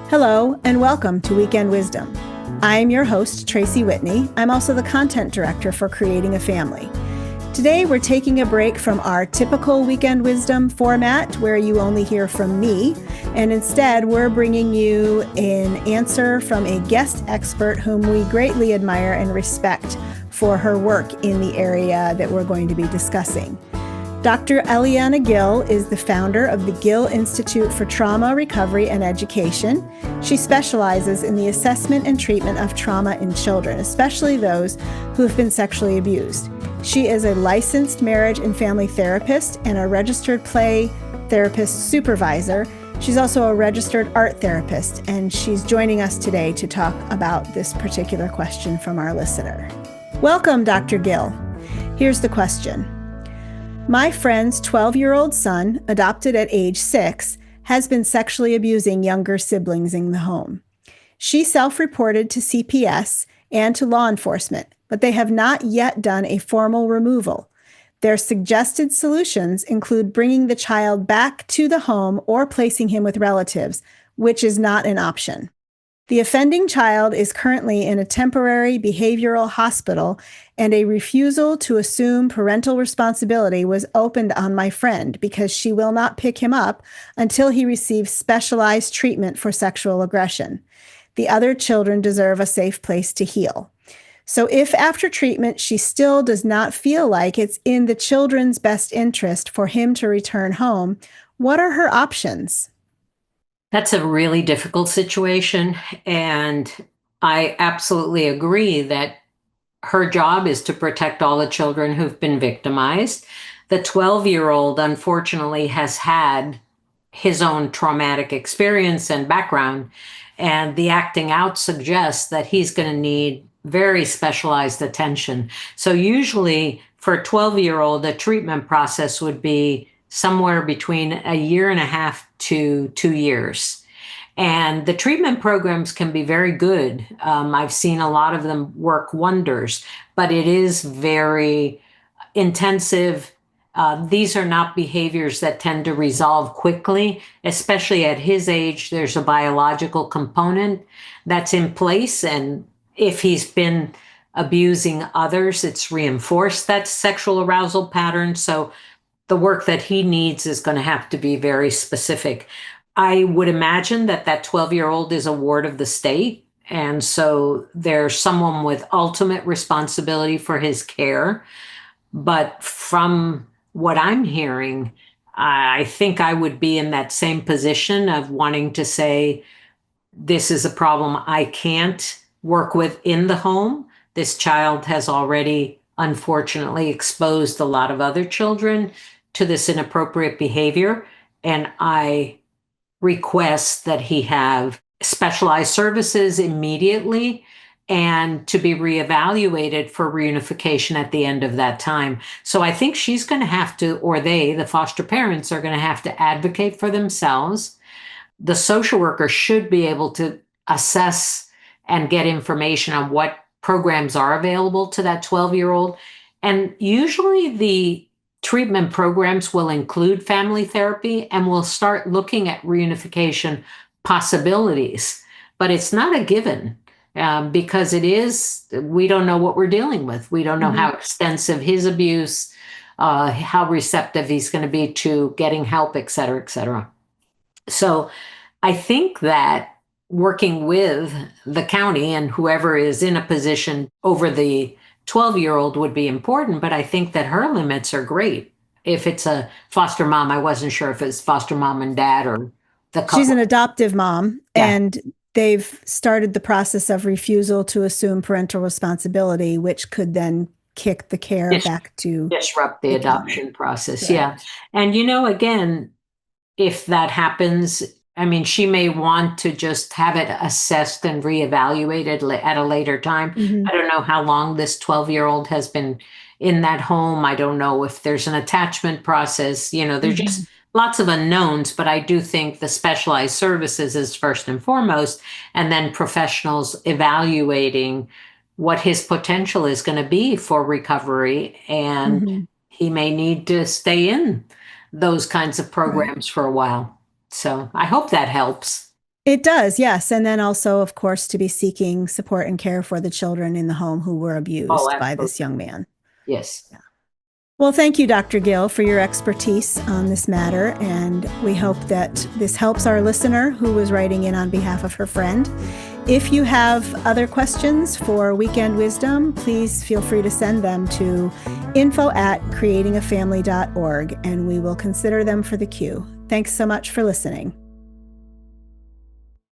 Hello, and welcome to Weekend Wisdom. I'm your host, Tracy Whitney. I'm also the content director for Creating a Family. Today, we're taking a break from our typical Weekend Wisdom format where you only hear from me, and instead, we're bringing you an answer from a guest expert whom we greatly admire and respect for her work in the area that we're going to be discussing. Dr. Eliana Gill is the founder of the Gill Institute for Trauma, Recovery, and Education. She specializes in the assessment and treatment of trauma in children, especially those who have been sexually abused. She is a licensed marriage and family therapist and a registered play therapist supervisor. She's also a registered art therapist, and she's joining us today to talk about this particular question from our listener. Welcome, Dr. Gill. Here's the question. My friend's 12-year-old son, adopted at age 6, has been sexually abusing younger siblings in the home. She self-reported to CPS and to law enforcement, but they have not yet done a formal removal. Their suggested solutions include bringing the child back to the home or placing him with relatives, which is not an option. The offending child is currently in a temporary behavioral hospital, and a refusal to assume parental responsibility was opened on my friend because she will not pick him up until he receives specialized treatment for sexual aggression. The other children deserve a safe place to heal. So if after treatment she still does not feel like it's in the children's best interest for him to return home, what are her options? That's a really difficult situation, and I absolutely agree that her job is to protect all the children who've been victimized. The 12-year-old, unfortunately, has had his own traumatic experience and background, and the acting out suggests that he's going to need very specialized attention. So usually for a 12-year-old, the treatment process would be somewhere between a year and a half to 2 years. And the treatment programs can be very good. I've seen a lot of them work wonders, but it is very intensive. These are not behaviors that tend to resolve quickly, especially at his age. There's a biological component that's in place. And if he's been abusing others, it's reinforced that sexual arousal pattern. So the work that he needs is going to have to be very specific. I would imagine that 12-year-old is a ward of the state. And so there's someone with ultimate responsibility for his care. But from what I'm hearing, I think I would be in that same position of wanting to say, this is a problem I can't work with in the home. This child has already, unfortunately, exposed a lot of other children to this inappropriate behavior, and I request that he have specialized services immediately and to be reevaluated for reunification at the end of that time. So I think she's going to have to, or they, the foster parents, are going to have to advocate for themselves. The social worker should be able to assess and get information on what programs are available to that 12-year-old. And usually the treatment programs will include family therapy, and we'll start looking at reunification possibilities. But it's not a given because we don't know what we're dealing with. We don't know how extensive his abuse, how receptive he's going to be to getting help, et cetera, et cetera. So I think that working with the county and whoever is in a position over the 12-year-old would be important, but I think that her limits are great. If it's a foster mom, I wasn't sure if it's foster mom and dad or the couple. She's an adoptive mom, and they've started the process of refusal to assume parental responsibility, which could then kick the care back to disrupt the adoption process. Yeah. And, again, if that happens, I mean, she may want to just have it assessed and reevaluated at a later time. I don't know how long this 12-year-old has been in that home. I don't know if there's an attachment process. There's just lots of unknowns, but I do think the specialized services is first and foremost, and then professionals evaluating what his potential is going to be for recovery. And he may need to stay in those kinds of programs for a while. So I hope that helps. It does, yes. And then also, of course, to be seeking support and care for the children in the home who were Oh, abused by absolutely. this young man. Yes. Well, thank you, Dr. Gill, for your expertise on this matter. And we hope that this helps our listener who was writing in on behalf of her friend. If you have other questions for Weekend Wisdom, please feel free to send them to info@creatingafamily.org, and we will consider them for the queue. Thanks so much for listening.